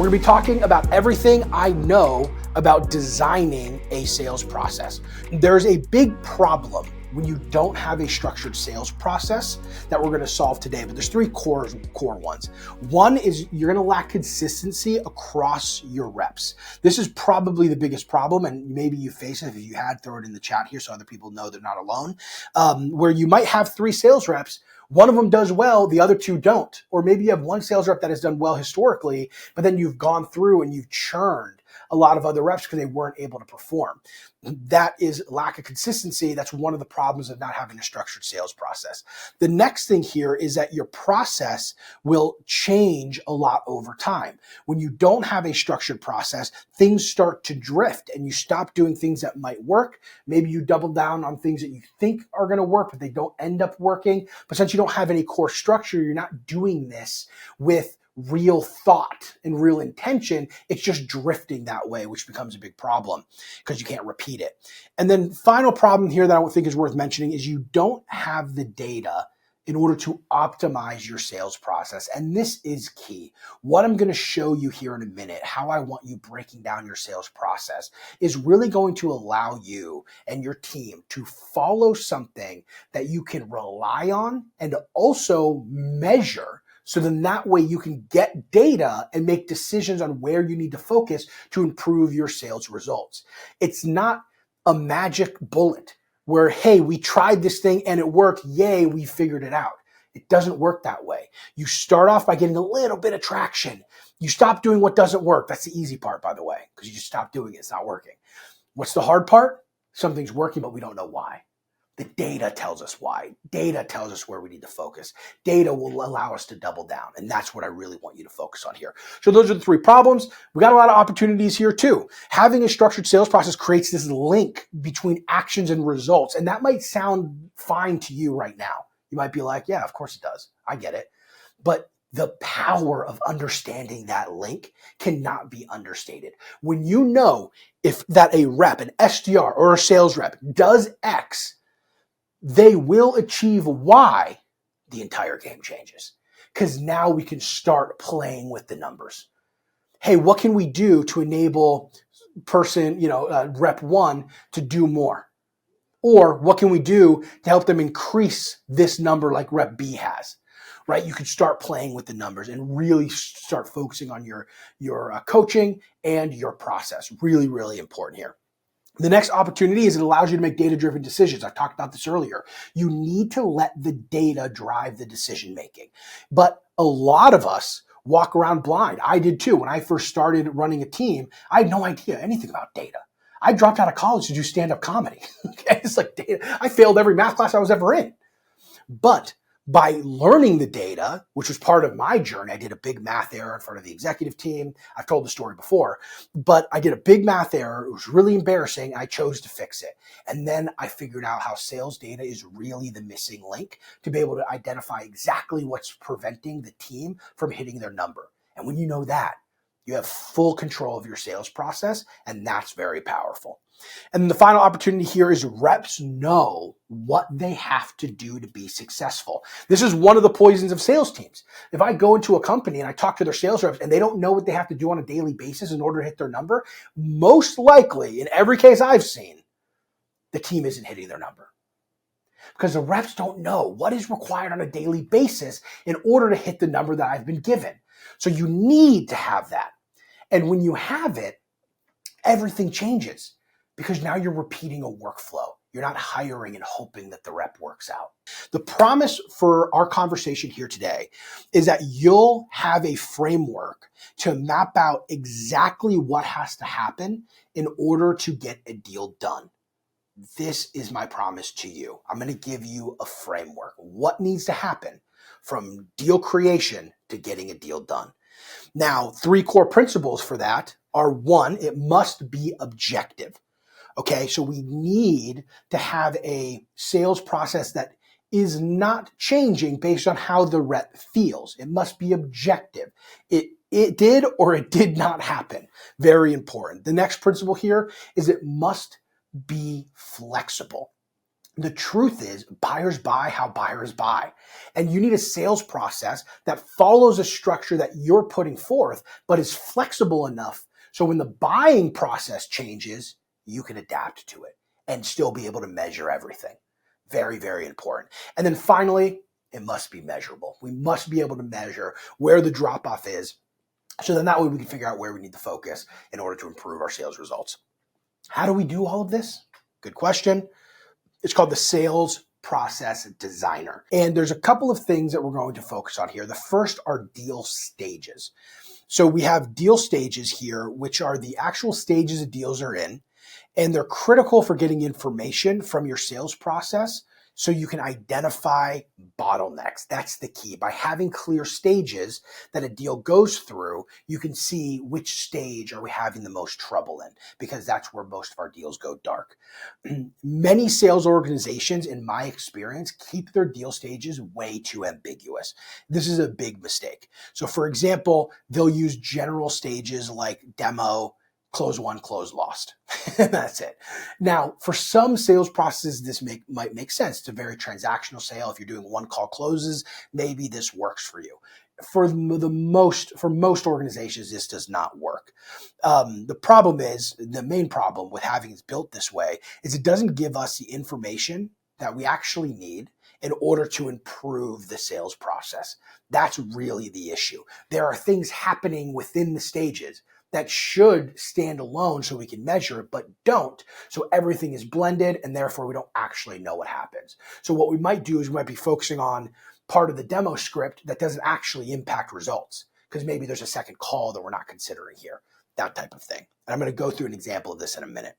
We're going to be talking about everything I know about designing a sales process. There's a big problem when you don't have a structured sales process that we're going to solve today, but there's three core ones. One is you're going to lack consistency across your reps. This is probably the biggest problem, and maybe you face it. If you had, throw it in the chat here so other people know they're not alone, where you might have three sales reps. One of them does well, the other two don't. Or maybe you have one sales rep that has done well historically, but then you've gone through and you've churned a lot of other reps because they weren't able to perform. That is lack of consistency. That's one of the problems of not having a structured sales process. The next thing here is that your process will change a lot over time. When you don't have a structured process, things start to drift and you stop doing things that might work. Maybe you double down on things that you think are going to work, but they don't end up working. But since you don't have any core structure, you're not doing this with real thought and real intention. It's just drifting that way, which becomes a big problem because you can't repeat it. And then final problem here that I don't think is worth mentioning is you don't have the data in order to optimize your sales process. And this is key. What I'm going to show you here in a minute, how I want you breaking down your sales process, is really going to allow you and your team to follow something that you can rely on and also measure. So then that way you can get data and make decisions on where you need to focus to improve your sales results. It's not a magic bullet where, hey, we tried this thing and it worked. Yay, we figured it out. It doesn't work that way. You start off by getting a little bit of traction. You stop doing what doesn't work. That's the easy part, by the way, because you just stop doing it. It's not working. What's the hard part? Something's working, but we don't know why. The data tells us why. Data tells us where we need to focus. Data will allow us to double down. And that's what I really want you to focus on here. So those are the three problems. We got a lot of opportunities here too. Having a structured sales process creates this link between actions and results. And that might sound fine to you right now. You might be like, yeah, of course it does. I get it. But the power of understanding that link cannot be understated. When you know if that a rep, an SDR or a sales rep does X, they will achieve Y, the entire game changes. Because now we can start playing with the numbers. Hey, what can we do to enable rep one to do more? Or what can we do to help them increase this number like rep B has? Right? You can start playing with the numbers and really start focusing on your coaching and your process. Really, really important here. The next opportunity is it allows you to make data-driven decisions. I talked about this earlier. You need to let the data drive the decision-making. But a lot of us walk around blind. I did too. When I first started running a team, I had no idea anything about data. I dropped out of college to do stand-up comedy. Okay? It's like data. I failed every math class I was ever in. But by learning the data, which was part of my journey, I did a big math error in front of the executive team. I've told the story before, but I did a big math error. It was really embarrassing. I chose to fix it. And then I figured out how sales data is really the missing link to be able to identify exactly what's preventing the team from hitting their number. And when you know that, you have full control of your sales process, and that's very powerful. And the final opportunity here is reps know what they have to do to be successful. This is one of the poisons of sales teams. If I go into a company and I talk to their sales reps and they don't know what they have to do on a daily basis in order to hit their number, most likely, in every case I've seen, the team isn't hitting their number. Because the reps don't know what is required on a daily basis in order to hit the number that I've been given. So you need to have that. And when you have it, everything changes. Because now you're repeating a workflow. You're not hiring and hoping that the rep works out. The promise for our conversation here today is that you'll have a framework to map out exactly what has to happen in order to get a deal done. This is my promise to you. I'm going to give you a framework. What needs to happen from deal creation to getting a deal done? Now, three core principles for that are: one, it must be objective. Okay, so we need to have a sales process that is not changing based on how the rep feels. It must be objective. It did or it did not happen. Very important. The next principle here is it must be flexible. The truth is, buyers buy how buyers buy. And you need a sales process that follows a structure that you're putting forth, but is flexible enough so when the buying process changes, you can adapt to it and still be able to measure everything. Very, very important. And then finally, it must be measurable. We must be able to measure where the drop off is. So then that way we can figure out where we need to focus in order to improve our sales results. How do we do all of this? Good question. It's called the Sales Process Designer. And there's a couple of things that we're going to focus on here. The first are deal stages. So we have deal stages here, which are the actual stages that deals are in, and they're critical for getting information from your sales process so you can identify bottlenecks. That's the key. By having clear stages that a deal goes through, you can see which stage are we having the most trouble in, because that's where most of our deals go dark. Many sales organizations, in my experience, keep their deal stages way too ambiguous. This is a big mistake. So for example, they'll use general stages like demo, close won, close lost. That's it. Now, for some sales processes, this might make sense. It's a very transactional sale. If you're doing one call closes, maybe this works for you. For most organizations, this does not work. The main problem with having it built this way is it doesn't give us the information that we actually need in order to improve the sales process. That's really the issue. There are things happening within the stages that should stand alone so we can measure it, but don't. So everything is blended and therefore we don't actually know what happens. So what we might do is we might be focusing on part of the demo script that doesn't actually impact results because maybe there's a second call that we're not considering here, that type of thing. And I'm going to go through an example of this in a minute.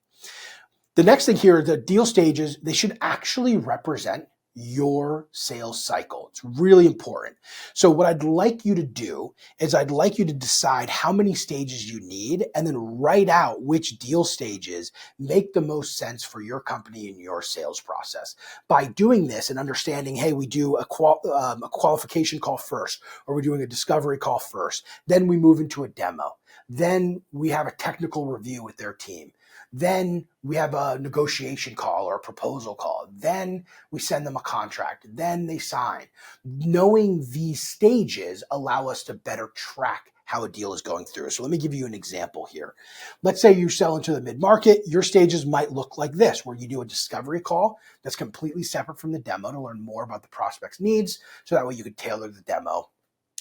The next thing here is the deal stages. They should actually represent your sales cycle. It's really important. So what I'd like you to do is I'd like you to decide how many stages you need and then write out which deal stages make the most sense for your company and your sales process. By doing this and understanding, hey, we do a qualification call first, or we're doing a discovery call first, then we move into a demo. Then we have a technical review with their team. Then we have a negotiation call or a proposal call. Then we send them a contract. Then they sign. Knowing these stages allow us to better track how a deal is going through. So let me give you an example here. Let's say you sell into the mid-market. Your stages might look like this, where you do a discovery call that's completely separate from the demo to learn more about the prospect's needs. So that way you could tailor the demo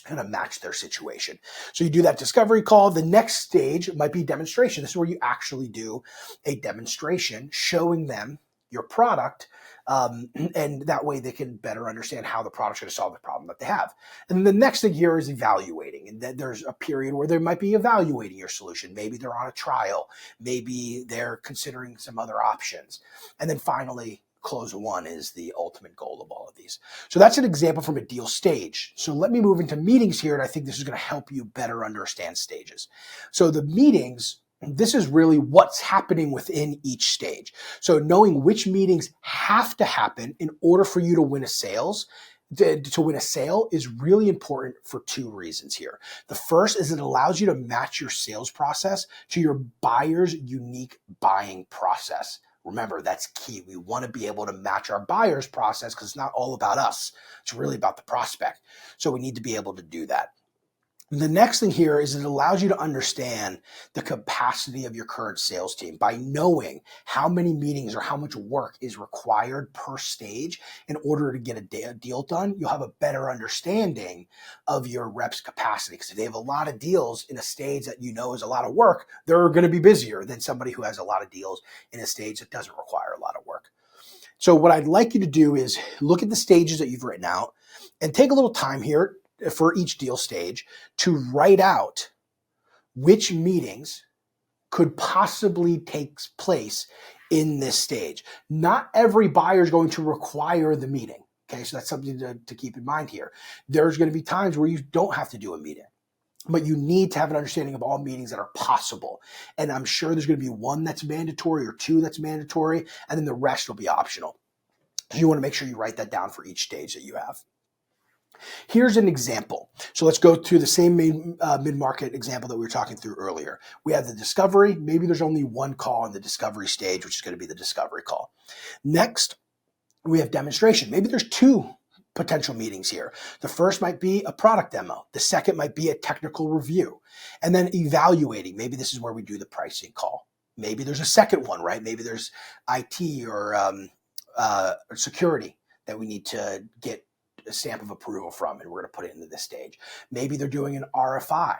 kind of match their situation. So you do that discovery call. The next stage might be demonstration. This is where you actually do a demonstration showing them your product, and that way they can better understand how the product's going to solve the problem that they have. And the next thing here is evaluating. And then there's a period where they might be evaluating your solution. Maybe they're on a trial. Maybe they're considering some other options. And then finally, close one is the ultimate goal of all of these. So that's an example from a deal stage. So let me move into meetings here, and I think this is going to help you better understand stages. So the meetings, this is really what's happening within each stage. So knowing which meetings have to happen in order for you to win a sales, to win a sale is really important for two reasons here. The first is it allows you to match your sales process to your buyer's unique buying process. Remember, that's key. We want to be able to match our buyer's process because it's not all about us. It's really about the prospect. So we need to be able to do that. The next thing here is it allows you to understand the capacity of your current sales team by knowing how many meetings or how much work is required per stage in order to get a deal done. You'll have a better understanding of your rep's capacity, because if they have a lot of deals in a stage that you know is a lot of work, they're going to be busier than somebody who has a lot of deals in a stage that doesn't require a lot of work. So what I'd like you to do is look at the stages that you've written out and take a little time here for each deal stage to write out which meetings could possibly take place in this stage. Not every buyer is going to require the meeting. Okay, so that's something to keep in mind here. There's going to be times where you don't have to do a meeting, but you need to have an understanding of all meetings that are possible. And I'm sure there's going to be one that's mandatory or two that's mandatory, and then the rest will be optional. So you want to make sure you write that down for each stage that you have. Here's an example. So let's go to the same mid-market example that we were talking through earlier. We have the discovery. Maybe there's only one call in the discovery stage, which is going to be the discovery call. Next, We have demonstration. Maybe there's two potential meetings here. The first might be a product demo. The second might be a technical review. And then evaluating. Maybe this is where we do the pricing call. Maybe there's a second one, right? Maybe there's IT or security that we need to get a stamp of approval from, and we're going to put it into this stage. Maybe they're doing an RFI,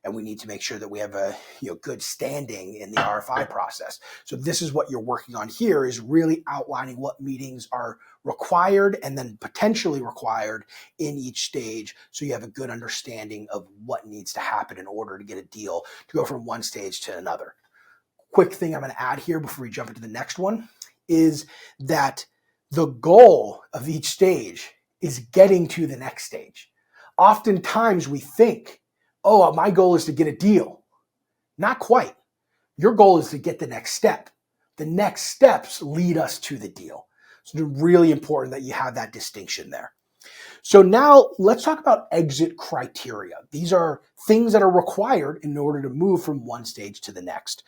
and we need to make sure that we have a good standing in the RFI process. So this is what you're working on here, is really outlining what meetings are required and then potentially required in each stage, so you have a good understanding of what needs to happen in order to get a deal to go from one stage to another. Quick thing I'm going to add here before we jump into the next one is that the goal of each stage is getting to the next stage. Oftentimes we think, oh, my goal is to get a deal. Not quite. Your goal is to get the next step. The next steps lead us to the deal. So it's really important that you have that distinction there. So now let's talk about exit criteria. These are things that are required in order to move from one stage to the next.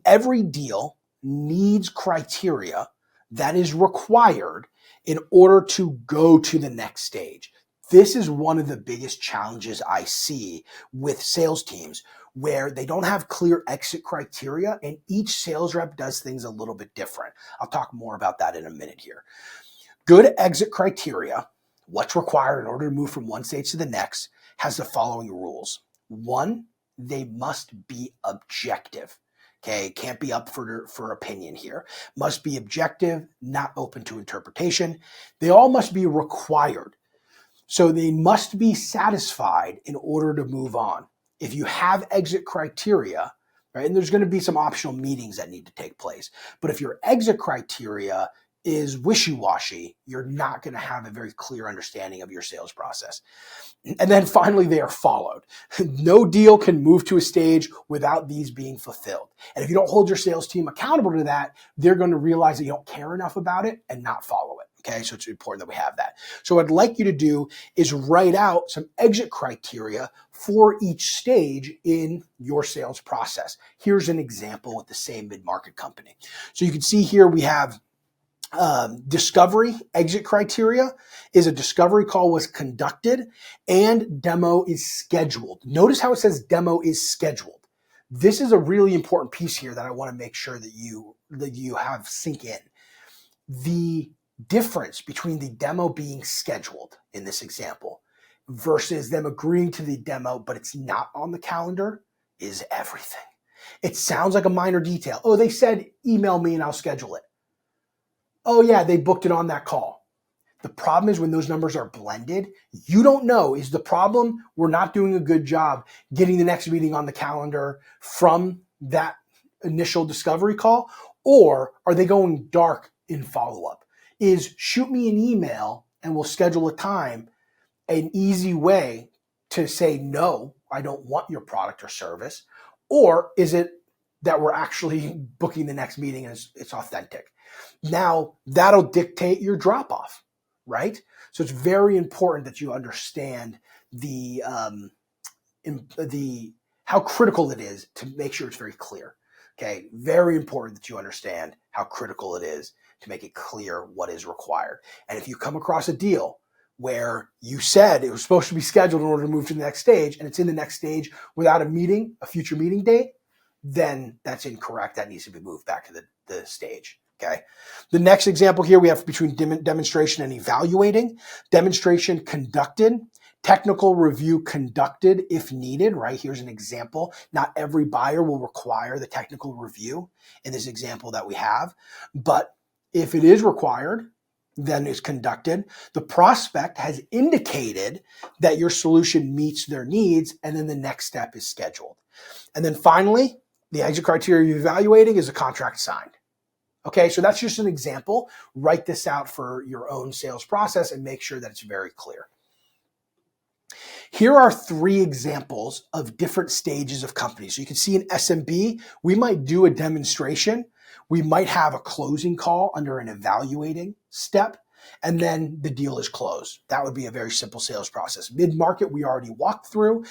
Every deal needs criteria that is required in order to go to the next stage. This is one of the biggest challenges I see with sales teams, where they don't have clear exit criteria and each sales rep does things a little bit different. I'll talk more about that in a minute here. Good exit criteria, what's required in order to move from one stage to the next, has the following rules. One, they must be objective. Okay, can't be up for opinion here. Must be objective, not open to interpretation. They all must be required. So they must be satisfied in order to move on. If you have exit criteria, right, and there's going to be some optional meetings that need to take place, but if your exit criteria is wishy-washy, you're not going to have a very clear understanding of your sales process. And then finally, they are followed. No deal can move to a stage without these being fulfilled. And if you don't hold your sales team accountable to that, they're going to realize that you don't care enough about it and not follow it. Okay, so it's important that we have that. So what I'd like you to do is write out some exit criteria for each stage in your sales process. Here's an example with the same mid-market company. So you can see here we have discovery exit criteria is a discovery call was conducted and demo is scheduled. Notice how it says demo is scheduled. This is a really important piece here that I want to make sure that you have sink in. The difference between the demo being scheduled in this example versus them agreeing to the demo, but it's not on the calendar, is everything. It sounds like a minor detail. Oh, they said, email me and I'll schedule it. Oh yeah, they booked it on that call. The problem is when those numbers are blended, you don't know, is the problem we're not doing a good job getting the next meeting on the calendar from that initial discovery call, or are they going dark in follow-up? Is shoot me an email and we'll schedule a time an easy way to say, no, I don't want your product or service? Or is it that we're actually booking the next meeting and it's authentic? Now, that'll dictate your drop-off, right? So it's very important that you understand the how critical it is to make sure it's very clear. Okay, very important that you understand how critical it is to make it clear what is required. And if you come across a deal where you said it was supposed to be scheduled in order to move to the next stage and it's in the next stage without a future meeting date, then that's incorrect. That needs to be moved back to the stage. Okay. The next example here we have between demonstration and evaluating. Demonstration conducted, technical review conducted if needed, right? Here's an example. Not every buyer will require the technical review in this example that we have, but if it is required, then it's conducted. The prospect has indicated that your solution meets their needs, and then the next step is scheduled. And then finally, the exit criteria you're evaluating is a contract signed. Okay, so that's just an example. Write this out for your own sales process and make sure that it's very clear. Here are 3 examples of different stages of companies. So you can see in SMB, we might do a demonstration. We might have a closing call under an evaluating step. and then the deal is closed. That would be a very simple sales process. Mid-market, we already walked through.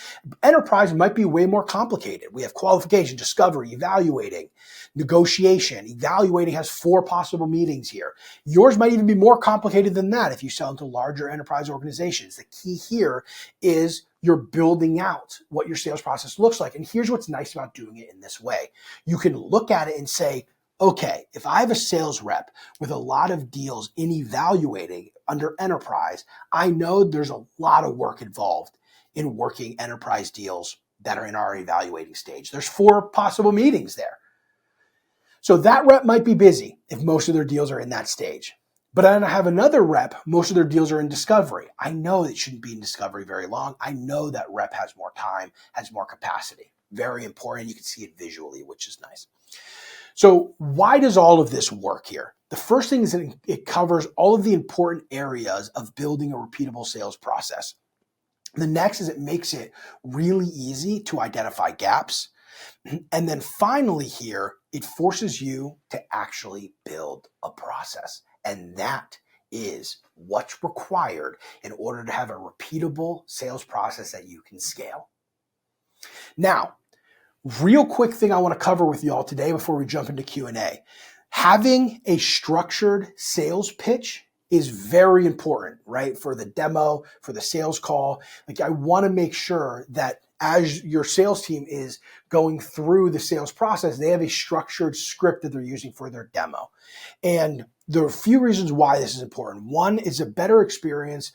Enterprise might be way more complicated. We have qualification, discovery, evaluating, negotiation. Evaluating has 4 possible meetings here. Yours might even be more complicated than that if you sell into larger enterprise organizations. The key here is you're building out what your sales process looks like. And here's what's nice about doing it in this way. You can look at it and say, okay, if I have a sales rep with a lot of deals in evaluating under enterprise, I know there's a lot of work involved in working enterprise deals that are in our evaluating stage. There's 4 possible meetings there. So that rep might be busy if most of their deals are in that stage. But then I have another rep, most of their deals are in discovery. I know it shouldn't be in discovery very long. I know that rep has more time, has more capacity. Very important. You can see it visually, which is nice. So why does all of this work here? The first thing is that it covers all of the important areas of building a repeatable sales process. The next is it makes it really easy to identify gaps. And then finally here, it forces you to actually build a process. And that is what's required in order to have a repeatable sales process that you can scale. Now, real quick thing I want to cover with y'all today before we jump into Q&A. Having a structured sales pitch is very important, right? For the demo, for the sales call. Like, I want to make sure that as your sales team is going through the sales process, they have a structured script that they're using for their demo. And there are a few reasons why this is important. One is a better experience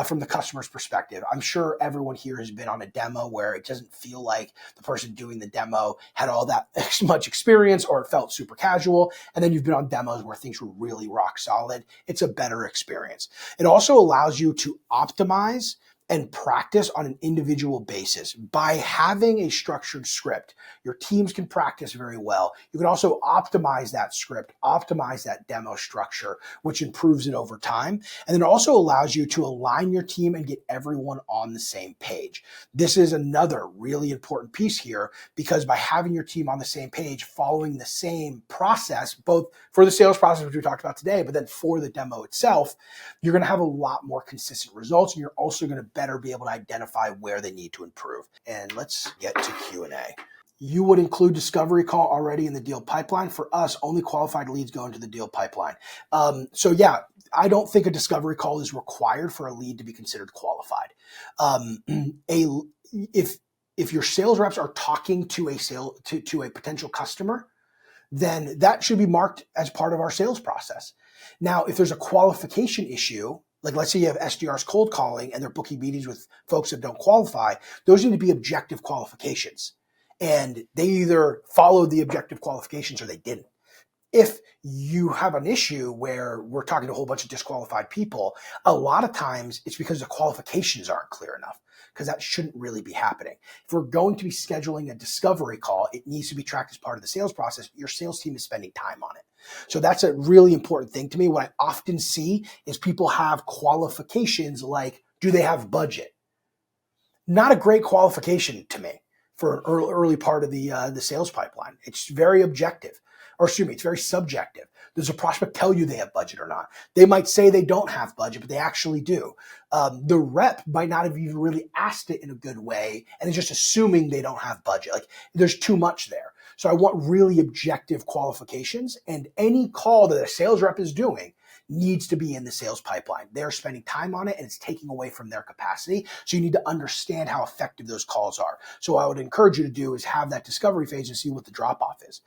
from the customer's perspective. I'm sure everyone here has been on a demo where it doesn't feel like the person doing the demo had all that much experience, or it felt super casual. And then you've been on demos where things were really rock solid. It's a better experience. It also allows you to optimize and practice on an individual basis. By having a structured script, your teams can practice very well. You can also optimize that script, optimize that demo structure, which improves it over time. And then it also allows you to align your team and get everyone on the same page. This is another really important piece here, because by having your team on the same page, following the same process, both for the sales process, which we talked about today, but then for the demo itself, you're going to have a lot more consistent results, and you're also going to better be able to identify where they need to improve. And let's get to Q&A. You would include discovery call already in the deal pipeline. For us, only qualified leads go into the deal pipeline. So yeah, I don't think a discovery call is required for a lead to be considered qualified. If your sales reps are talking to a potential customer, then that should be marked as part of our sales process. Now, if there's a qualification issue, like let's say you have SDRs cold calling and they're booking meetings with folks that don't qualify, those need to be objective qualifications. And they either followed the objective qualifications or they didn't. If you have an issue where we're talking to a whole bunch of disqualified people, a lot of times it's because the qualifications aren't clear enough, because that shouldn't really be happening. If we're going to be scheduling a discovery call, it needs to be tracked as part of the sales process. Your sales team is spending time on it. So that's a really important thing to me. What I often see is people have qualifications like, do they have budget? Not a great qualification to me for an early part of the sales pipeline. It's very objective, or excuse me, it's very subjective. Does a prospect tell you they have budget or not? They might say they don't have budget, but they actually do. The rep might not have even really asked it in a good way, and is just assuming they don't have budget. Like, there's too much there. So I want really objective qualifications, and any call that a sales rep is doing needs to be in the sales pipeline. They're spending time on it, and it's taking away from their capacity. So you need to understand how effective those calls are. So what I would encourage you to do is have that discovery phase and see what the drop-off is.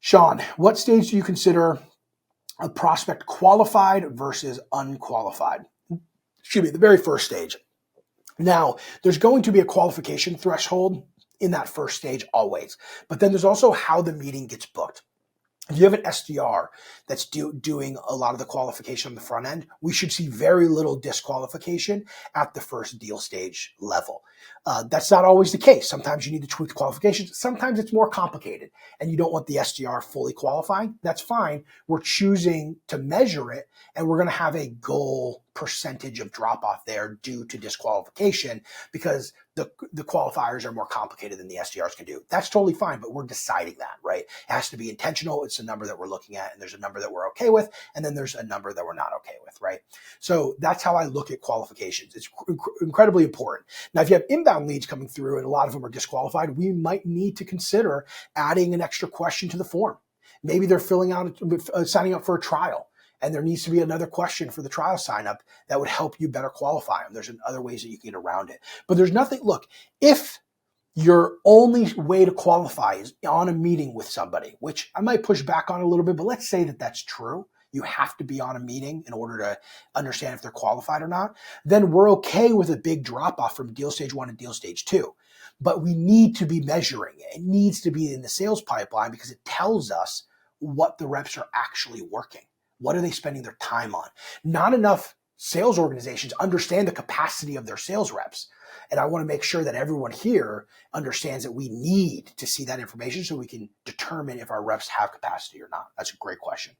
Sean, what stage do you consider a prospect qualified versus unqualified? Excuse me, the very first stage. Now, there's going to be a qualification threshold in that first stage always, but then there's also how the meeting gets booked. If you have an SDR that's doing a lot of the qualification on the front end, we should see very little disqualification at the first deal stage level. That's not always the case. Sometimes you need to tweak the qualifications. Sometimes it's more complicated and you don't want the SDR fully qualifying. That's fine. We're choosing to measure it, and we're going to have a goal percentage of drop off there due to disqualification because the qualifiers are more complicated than the SDRs can do. That's totally fine, but we're deciding that, right? It has to be intentional. It's a number that we're looking at, and there's a number that we're okay with, and then there's a number that we're not okay with, right? So that's how I look at qualifications. It's incredibly important. Now, if you have inbound leads coming through and a lot of them are disqualified, we might need to consider adding an extra question to the form. Maybe they're signing up for a trial, and there needs to be another question for the trial sign up that would help you better qualify them. There's other ways that you can get around it. But there's nothing, look, if your only way to qualify is on a meeting with somebody, which I might push back on a little bit, but let's say that that's true. You have to be on a meeting in order to understand if they're qualified or not. Then we're okay with a big drop off from deal stage 1 and deal stage 2. But we need to be measuring it. It needs to be in the sales pipeline because it tells us what the reps are actually working. What are they spending their time on? Not enough sales organizations understand the capacity of their sales reps. And I want to make sure that everyone here understands that we need to see that information so we can determine if our reps have capacity or not. That's a great question.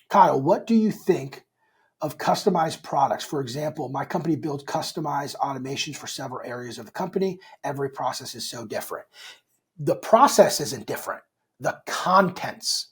Kyle, what do you think of customized products? For example, my company builds customized automations for several areas of the company. Every process is so different. The process isn't different. The contents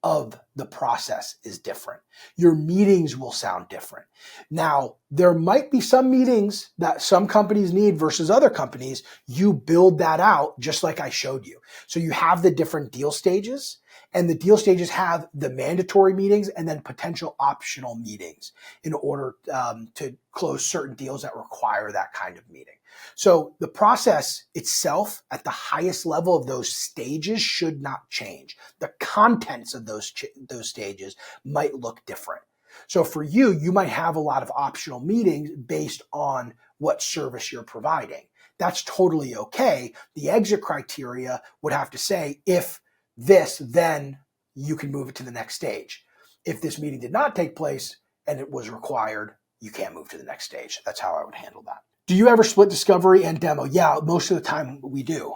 of the process is different. Your meetings will sound different. Now, there might be some meetings that some companies need versus other companies. You build that out just like I showed you. So you have the different deal stages, and the deal stages have the mandatory meetings and then potential optional meetings in order to close certain deals that require that kind of meeting. So the process itself at the highest level of those stages should not change. The contents of those stages might look different. So for you, you might have a lot of optional meetings based on what service you're providing. That's totally okay. The exit criteria would have to say, if this, then you can move it to the next stage. If this meeting did not take place and it was required, you can't move to the next stage. That's how I would handle that. Do you ever split discovery and demo? Yeah, most of the time we do.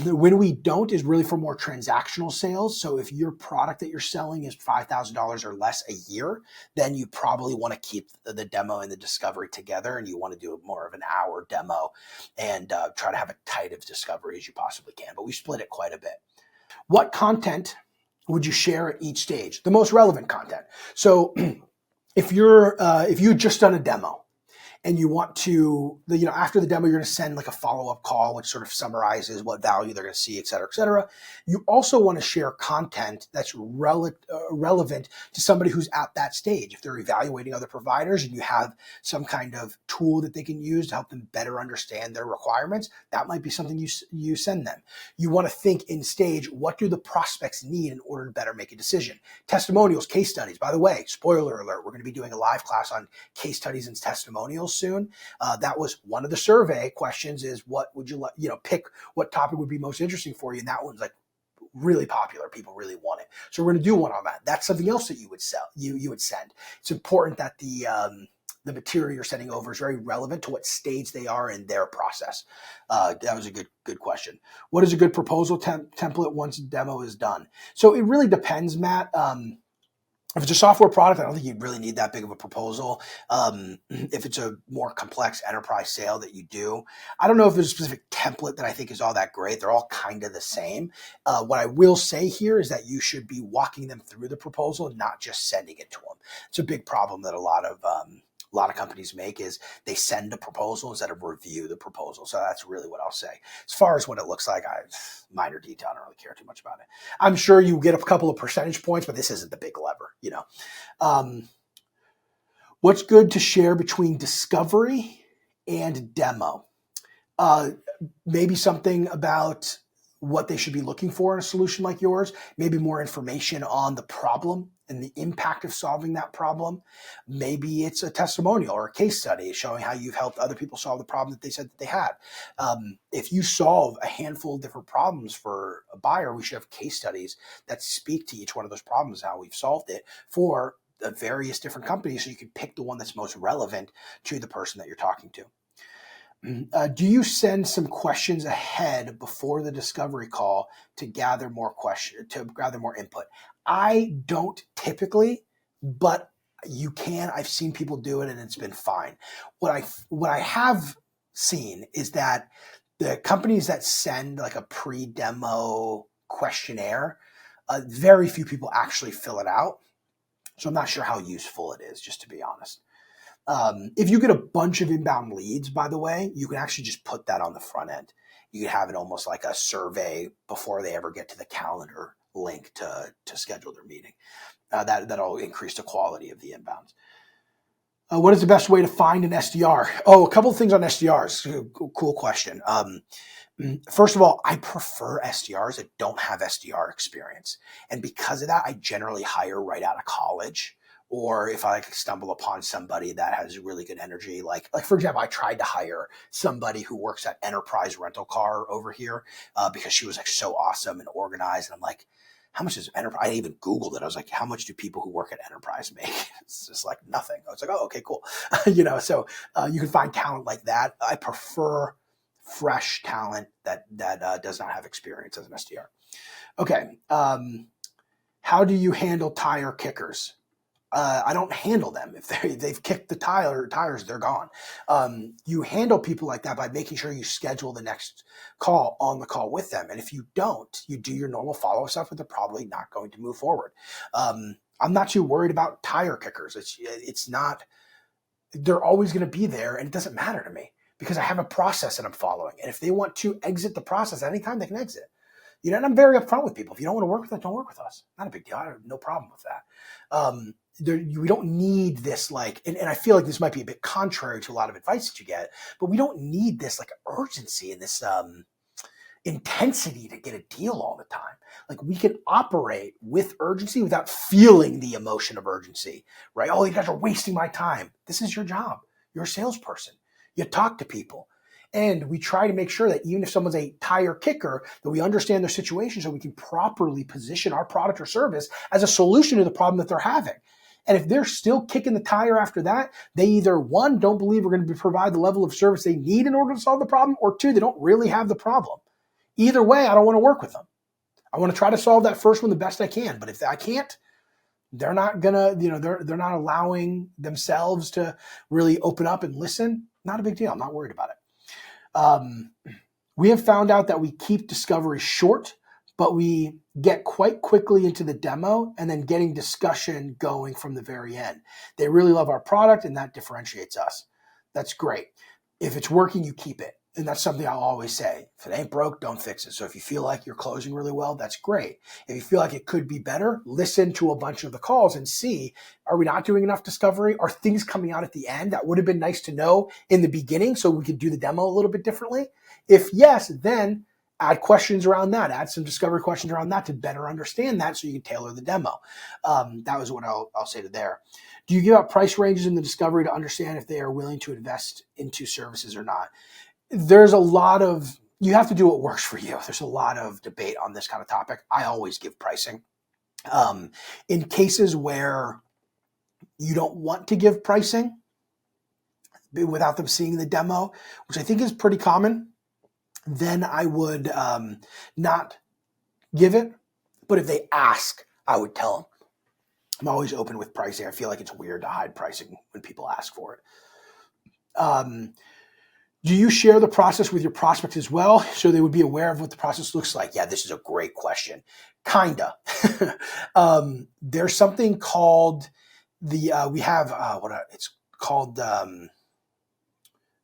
When we don't is really for more transactional sales. So if your product that you're selling is $5,000 or less a year, then you probably want to keep the demo and the discovery together, and you want to do more of an hour demo and try to have a tight of discovery as you possibly can. But we split it quite a bit. What content would you share at each stage? The most relevant content. So if you've just done a demo, and you want to, after the demo, you're going to send like a follow-up call, which sort of summarizes what value they're going to see, et cetera, et cetera. You also want to share content that's relevant to somebody who's at that stage. If they're evaluating other providers and you have some kind of tool that they can use to help them better understand their requirements, that might be something you send them. You want to think in stage, what do the prospects need in order to better make a decision? Testimonials, case studies. By the way, spoiler alert, we're going to be doing a live class on case studies and testimonials soon. That was one of the survey questions, is what would you like, pick what topic would be most interesting for you. And that one's like really popular. People really want it. So we're going to do one on that. That's something else that you would you would send. It's important that the material you're sending over is very relevant to what stage they are in their process. That was a good question. What is a good proposal template once demo is done? So it really depends, Matt. If it's a software product, I don't think you really need that big of a proposal. If it's a more complex enterprise sale that you do, I don't know if there's a specific template that I think is all that great. They're all kind of the same. What I will say here is that you should be walking them through the proposal and not just sending it to them. It's a big problem that a lot of companies make, is they send a proposal instead of review the proposal. So that's really what I'll say. As far as what it looks like, minor detail, I don't really care too much about it. I'm sure you get a couple of percentage points, but this isn't the big lever, What's good to share between discovery and demo? Maybe something about what they should be looking for in a solution like yours, maybe more information on the problem and the impact of solving that problem. Maybe it's a testimonial or a case study showing how you've helped other people solve the problem that they said that they had. If you solve a handful of different problems for a buyer, we should have case studies that speak to each one of those problems, how we've solved it for the various different companies, so you can pick the one that's most relevant to the person that you're talking to. Do you send some questions ahead before the discovery call to gather more input? I don't typically, but You can. I've seen people do it and it's been fine. What I have seen is that the companies that send like a pre-demo questionnaire, very few people actually fill it out. So I'm not sure how useful it is, just to be honest. If you get a bunch of inbound leads, by the way, you can actually just put that on the front end. You can have it almost like a survey before they ever get to the calendar link to schedule their meeting. That'll increase the quality of the inbounds. What is the best way to find an SDR? Oh, a couple of things on SDRs. Cool question. First of all, I prefer SDRs that don't have SDR experience. And because of that, I generally hire right out of college. Or if I stumble upon somebody that has really good energy, like for example, I tried to hire somebody who works at Enterprise Rental Car over here because she was like so awesome and organized. And I'm like, how much is Enterprise? I even Googled it. I was like, how much do people who work at Enterprise make? It's just like nothing. I was like, oh, okay, cool. So you can find talent like that. I prefer fresh talent that does not have experience as an SDR. Okay. How do you handle tire kickers? I don't handle them. If they've kicked the tires, they're gone. You handle people like that by making sure you schedule the next call on the call with them. And if you don't, you do your normal follow-up stuff, but they're probably not going to move forward. I'm not too worried about tire kickers. It's not, they're always going to be there, and it doesn't matter to me because I have a process that I'm following. And if they want to exit the process anytime, they can exit. And I'm very upfront with people. If you don't want to work with us, don't work with us. Not a big deal. I have no problem with that. We don't need this and I feel like this might be a bit contrary to a lot of advice that you get, but we don't need this like urgency and this intensity to get a deal all the time. Like we can operate with urgency without feeling the emotion of urgency, right? Oh, you guys are wasting my time. This is your job. You're a salesperson. You talk to people. And we try to make sure that even if someone's a tire kicker, that we understand their situation so we can properly position our product or service as a solution to the problem that they're having. And if they're still kicking the tire after that, they either, one, don't believe we're going to provide the level of service they need in order to solve the problem, or two, they don't really have the problem. Either way, I don't want to work with them. I want to try to solve that first one the best I can. But if I can't, they're not going to, they're not allowing themselves to really open up and listen. Not a big deal. I'm not worried about it. We have found out that we keep discovery short, but we get quite quickly into the demo and then getting discussion going from the very end. They really love our product and that differentiates us. That's great. If it's working, you keep it. And that's something I'll always say. If it ain't broke, don't fix it. So if you feel like you're closing really well, that's great. If you feel like it could be better, listen to a bunch of the calls and see, are we not doing enough discovery? Are things coming out at the end that would have been nice to know in the beginning so we could do the demo a little bit differently? If yes, then add questions around that. Add some discovery questions around that to better understand that so you can tailor the demo. That was what I'll say to there. Do you give out price ranges in the discovery to understand if they are willing to invest into services or not? There's a lot of, you have to do what works for you. There's a lot of debate on this kind of topic. I always give pricing. In cases where you don't want to give pricing without them seeing the demo, which I think is pretty common, then I would not give it. But if they ask, I would tell them. I'm always open with pricing. I feel like it's weird to hide pricing when people ask for it. Do you share the process with your prospects as well so they would be aware of what the process looks like? Yeah, this is a great question. Kinda. There's something called it's called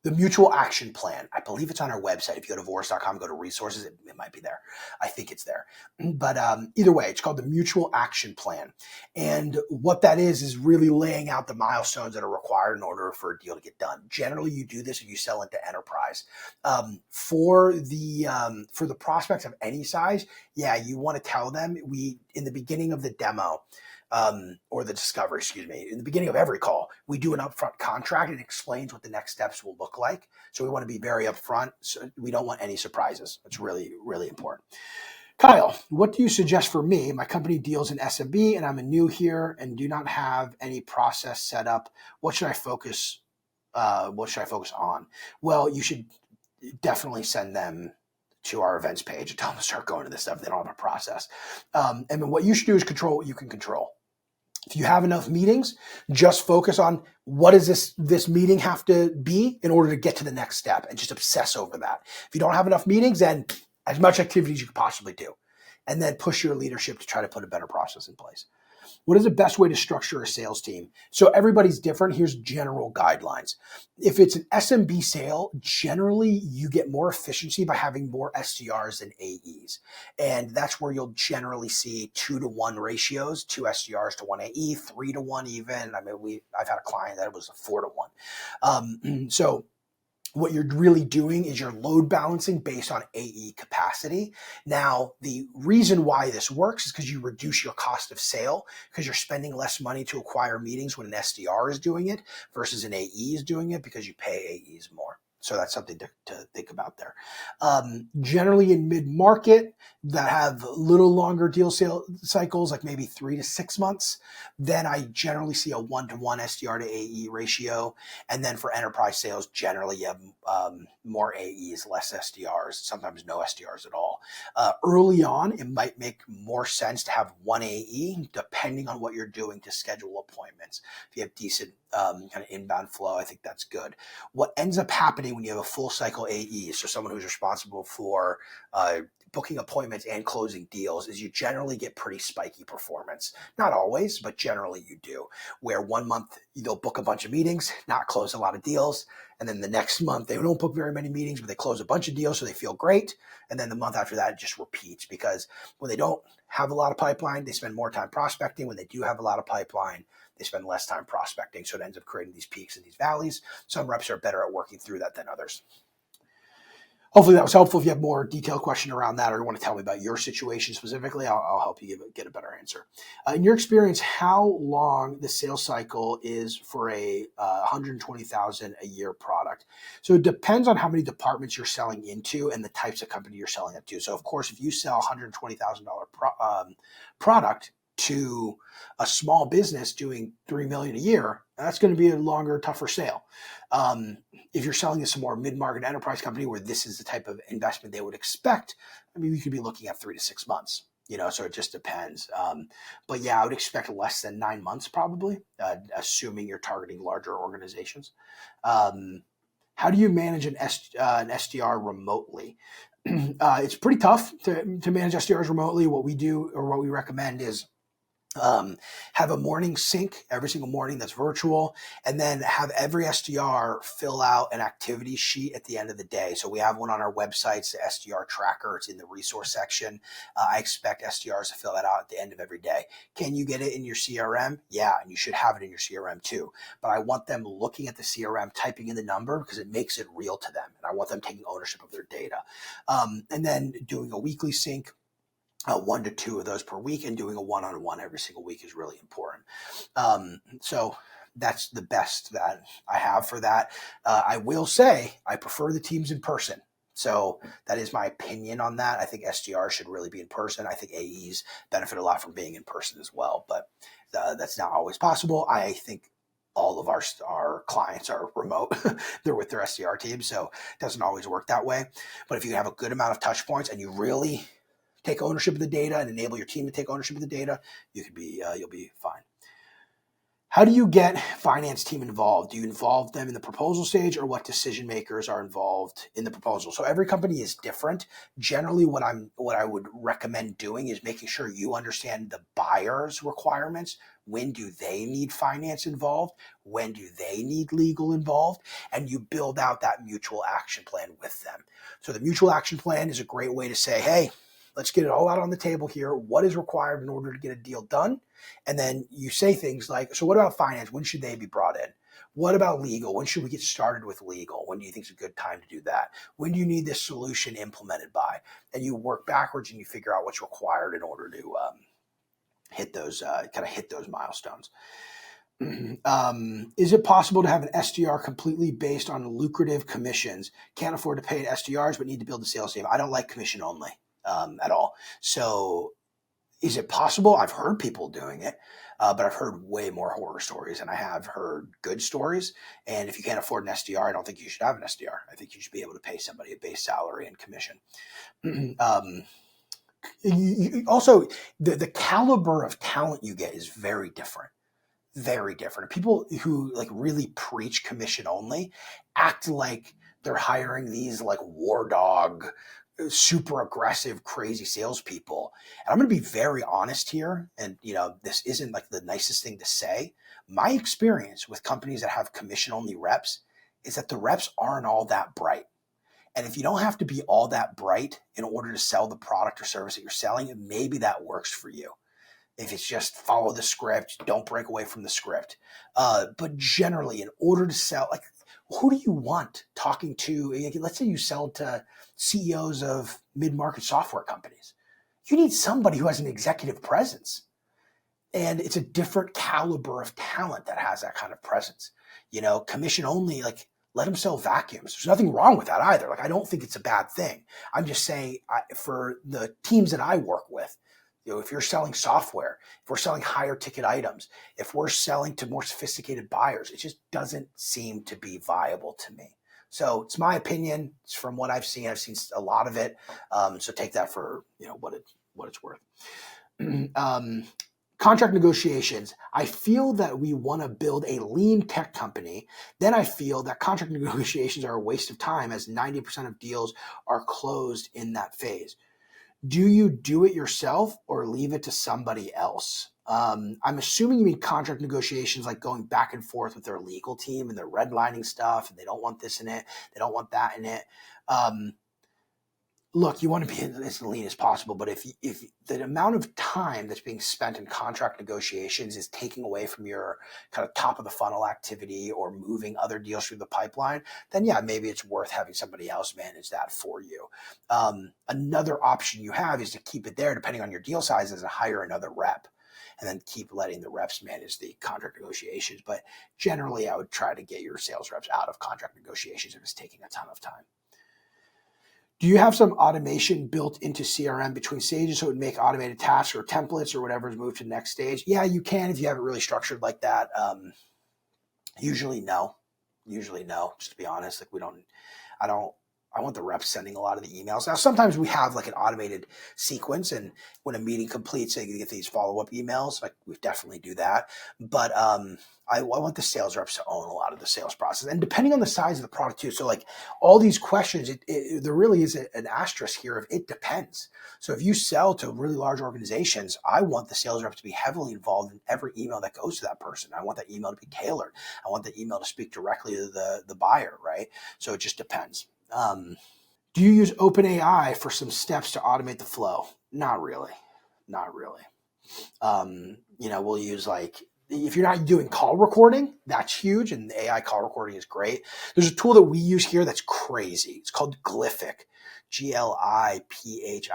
the Mutual Action Plan. I believe it's on our website. If you go to Vamvouris.com, go to resources, it might be there. I think it's there. But either way, it's called the Mutual Action Plan. And what that is really laying out the milestones that are required in order for a deal to get done. Generally, you do this if you sell into enterprise. For the prospects of any size, yeah, you want to tell them in the beginning of the demo, or the discovery, in the beginning of every call, we do an upfront contract and it explains what the next steps will look like. So we want to be very upfront. So we don't want any surprises. It's really, really important. Kyle, what do you suggest for me? My company deals in SMB and I'm a new here and do not have any process set up. What should I focus on? Well, you should definitely send them to our events page and tell them to start going to this stuff. They don't have a process. And then what you should do is control what you can control. If you have enough meetings, just focus on what does this meeting have to be in order to get to the next step, and just obsess over that. If you don't have enough meetings, then as much activity as you could possibly do, and then push your leadership to try to put a better process in place. What is the best way to structure a sales team? So everybody's different. Here's general guidelines. If it's an SMB sale, generally you get more efficiency by having more SDRs than AEs. And that's where you'll generally see 2-to-1 ratios, 2 SDRs to 1 AE, 3-to-1 even. I mean, I've had a client that it was a 4-to-1. So what you're really doing is you're load balancing based on AE capacity. Now, the reason why this works is because you reduce your cost of sale, because you're spending less money to acquire meetings when an SDR is doing it versus an AE is doing it, because you pay AEs more. So that's something to think about there. Generally in mid-market that have a little longer deal sale cycles, like maybe 3 to 6 months, then I generally see a 1-to-1 SDR to AE ratio. And then for enterprise sales, generally you have more AEs, less SDRs, sometimes no SDRs at all. Early on, it might make more sense to have 1 AE, depending on what you're doing to schedule appointments. If you have decent kind of inbound flow, I think that's good. What ends up happening when you have a full cycle AE, so someone who's responsible for booking appointments and closing deals, is you generally get pretty spiky performance. Not always, but generally you do, where 1 month they'll book a bunch of meetings, not close a lot of deals. And then the next month they don't book very many meetings, but they close a bunch of deals, so they feel great. And then the month after that, it just repeats, because when they don't have a lot of pipeline, they spend more time prospecting. When they do have a lot of pipeline, they spend less time prospecting. So it ends up creating these peaks and these valleys. Some reps are better at working through that than others. Hopefully that was helpful. If you have more detailed question around that, or you want to tell me about your situation specifically, I'll help you get a better answer. In your experience, how long the sales cycle is for a $120,000 a year product? So it depends on how many departments you're selling into and the types of company you're selling it to. So of course, if you sell $120,000 product to a small business doing $3 million a year, that's going to be a longer, tougher sale. If you're selling this to a more mid-market enterprise company where this is the type of investment they would expect, I mean, you could be looking at 3 to 6 months, so it just depends. But yeah, I would expect less than 9 months probably, assuming you're targeting larger organizations. How do you manage an SDR remotely? It's pretty tough to manage SDRs remotely. What we do, or what we recommend, is have a morning sync every single morning that's virtual, and then have every SDR fill out an activity sheet at the end of the day. So we have one on our website, it's the SDR tracker. It's in the resource section. I expect SDRs to fill that out at the end of every day. Can you get it in your CRM? Yeah, and you should have it in your CRM too. But I want them looking at the CRM, typing in the number, because it makes it real to them. And I want them taking ownership of their data. And then doing a weekly sync. 1 to 2 of those per week, and doing a one-on-one every single week is really important. So that's the best that I have for that. I will say I prefer the teams in person. So that is my opinion on that. I think SDR should really be in person. I think AEs benefit a lot from being in person as well, but that's not always possible. I think all of our clients are remote. They're with their SDR team, so it doesn't always work that way. But if you have a good amount of touch points and you really take ownership of the data and enable your team to take ownership of the data, you'll be fine. How do you get finance team involved? Do you involve them in the proposal stage, or what decision makers are involved in the proposal? So every company is different. Generally, what I would recommend doing is making sure you understand the buyer's requirements. When do they need finance involved? When do they need legal involved? And you build out that mutual action plan with them. So the mutual action plan is a great way to say, hey, let's get it all out on the table here. What is required in order to get a deal done? And then you say things like, so what about finance? When should they be brought in? What about legal? When should we get started with legal? When do you think is a good time to do that? When do you need this solution implemented by? And you work backwards and you figure out what's required in order to hit those milestones. Is it possible to have an SDR completely based on lucrative commissions? Can't afford to pay SDRs, but need to build a sales team. I don't like commission only. At all. So is it possible? I've heard people doing it, but I've heard way more horror stories, and I have heard good stories. And if you can't afford an SDR, I don't think you should have an SDR. I think you should be able to pay somebody a base salary and commission. Also, the caliber of talent you get is very different. very different. People who like really preach commission only act like they're hiring these like war dog, super aggressive, crazy salespeople. And I'm going to be very honest here. And, this isn't like the nicest thing to say. My experience with companies that have commission only reps is that the reps aren't all that bright. And if you don't have to be all that bright in order to sell the product or service that you're selling, maybe that works for you. If it's just follow the script, don't break away from the script. But generally, in order to sell, like, who do you want talking to? Let's say you sell to CEOs of mid-market software companies. You need somebody who has an executive presence. And it's a different caliber of talent that has that kind of presence. Commission only, like, let them sell vacuums. There's nothing wrong with that either. Like, I don't think it's a bad thing. I'm just saying, for the teams that I work with, if you're selling software, if we're selling higher ticket items, if we're selling to more sophisticated buyers, it just doesn't seem to be viable to me. So it's my opinion. It's from what I've seen. I've seen a lot of it. So take that for what it's worth. Contract negotiations. I feel that we want to build a lean tech company. Then I feel that contract negotiations are a waste of time, as 90% of deals are closed in that phase. Do you do it yourself or leave it to somebody else? I'm assuming you mean contract negotiations, like going back and forth with their legal team and they're redlining stuff and they don't want this in it, they don't want that in it. Look, you want to be as lean as possible, but if the amount of time that's being spent in contract negotiations is taking away from your kind of top of the funnel activity or moving other deals through the pipeline, then yeah, maybe it's worth having somebody else manage that for you. Another option you have is to keep it there, depending on your deal sizes, and hire another rep, and then keep letting the reps manage the contract negotiations. But generally, I would try to get your sales reps out of contract negotiations if it's taking a ton of time. Do you have some automation built into CRM between stages so it would make automated tasks or templates or whatever is moved to the next stage? Yeah, you can if you have it really structured like that. Usually no, just to be honest. Like I want the reps sending a lot of the emails. Now, sometimes we have like an automated sequence, and when a meeting completes, they get these follow-up emails. Like, we definitely do that. But I want the sales reps to own a lot of the sales process. And depending on the size of the product too. So like all these questions, there really is an asterisk here of it depends. So if you sell to really large organizations, I want the sales rep to be heavily involved in every email that goes to that person. I want that email to be tailored. I want the email to speak directly to the buyer, right? So it just depends. Do you use OpenAI for some steps to automate the flow? Not really. We'll use, like, if you're not doing call recording, that's huge. And the AI call recording is great. There's a tool that we use here that's crazy. It's called Glyphic. Gliphic,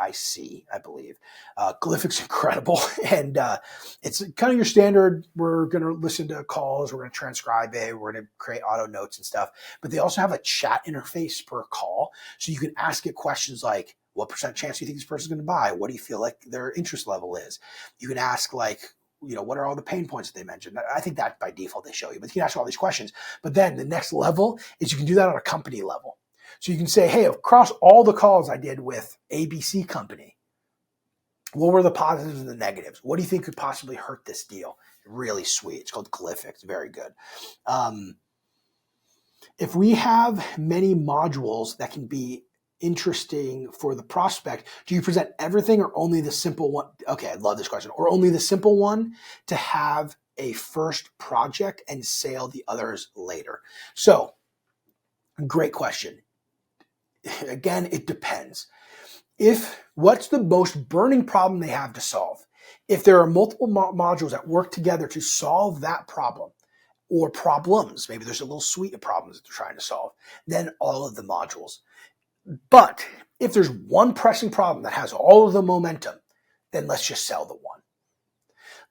I believe. Glyphic's incredible. And it's kind of your standard, we're going to listen to calls, we're going to transcribe it, we're going to create auto notes and stuff. But they also have a chat interface per call. So you can ask it questions like, what % chance do you think this person's going to buy? What do you feel like their interest level is? You can ask, like, what are all the pain points that they mentioned? I think that by default they show you, but you can ask all these questions. But then the next level is you can do that on a company level. So you can say, hey, across all the calls I did with ABC company, what were the positives and the negatives? What do you think could possibly hurt this deal? Really sweet. It's called Glyphic. It's very good. If we have many modules that can be interesting for the prospect, do you present everything or only the simple one? Okay, I love this question. Or only the simple one to have a first project and sale the others later? So, great question. Again, it depends. What's the most burning problem they have to solve? If there are multiple modules that work together to solve that problem, or problems, maybe there's a little suite of problems that they're trying to solve, then all of the modules. But if there's one pressing problem that has all of the momentum, then let's just sell the one.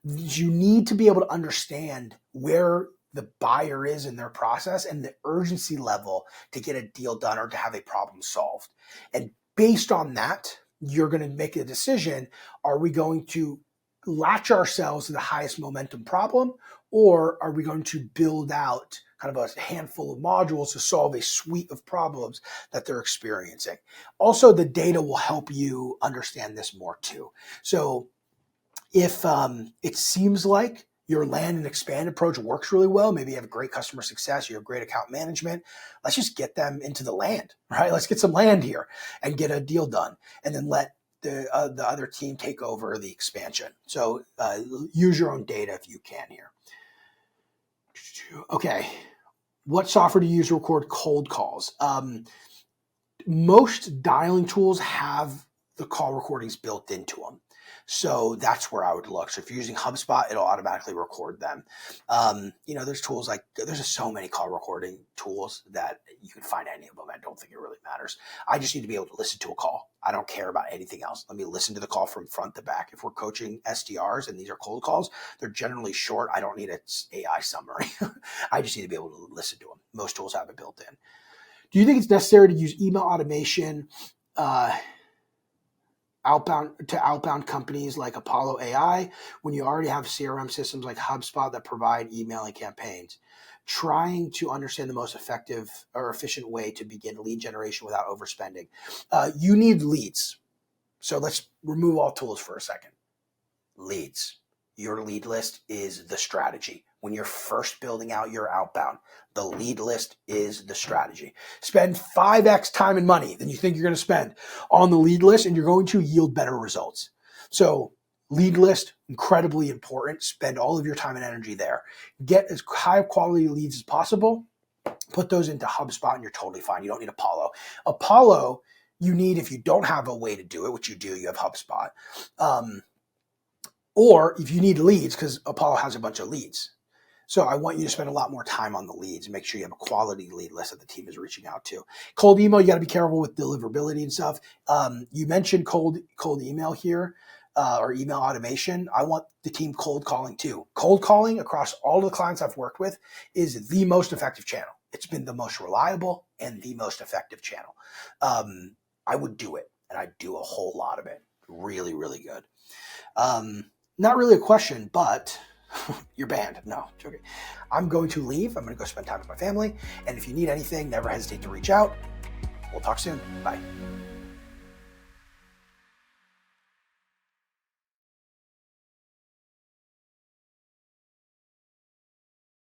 You need to be able to understand where the buyer is in their process and the urgency level to get a deal done or to have a problem solved. And based on that, you're going to make a decision. Are we going to latch ourselves to the highest momentum problem, or are we going to build out kind of a handful of modules to solve a suite of problems that they're experiencing? Also, the data will help you understand this more too. So if it seems like your land and expand approach works really well. Maybe you have great customer success, you have great account management. Let's just get them into the land, right? Let's get some land here and get a deal done, and then let the other team take over the expansion. So use your own data if you can here. Okay. What software do you use to record cold calls? Most dialing tools have the call recordings built into them. So that's where I would look. So if you're using HubSpot, it'll automatically record them. There's tools like, there's just so many call recording tools that you can find any of them. I don't think it really matters. I just need to be able to listen to a call. I don't care about anything else. Let me listen to the call from front to back. If we're coaching SDRs and these are cold calls, they're generally short. I don't need an AI summary. I just need to be able to listen to them. Most tools have it built in. Do you think it's necessary to use email automation outbound companies like Apollo AI when you already have CRM systems like HubSpot that provide emailing campaigns? Trying to understand the most effective or efficient way to begin lead generation without overspending. You need leads. So let's remove all tools for a second. Leads. Your lead list is the strategy. When you're first building out your outbound, the lead list is the strategy. Spend 5x time and money than you think you're going to spend on the lead list, and you're going to yield better results. So lead list, incredibly important. Spend all of your time and energy there. Get as high quality leads as possible. Put those into HubSpot and you're totally fine. You don't need Apollo. Apollo, you need, if you don't have a way to do it, which you do, you have HubSpot. Or if you need leads, because Apollo has a bunch of leads. So I want you to spend a lot more time on the leads and make sure you have a quality lead list that the team is reaching out to. Cold email, you got to be careful with deliverability and stuff. You mentioned cold email here or email automation. I want the team cold calling too. Cold calling across all the clients I've worked with is the most effective channel. It's been the most reliable and the most effective channel. I would do it, and I do a whole lot of it. Really, really good. Not really a question, but you're banned. No, joking. I'm going to leave. I'm going to go spend time with my family. And if you need anything, never hesitate to reach out. We'll talk soon. Bye.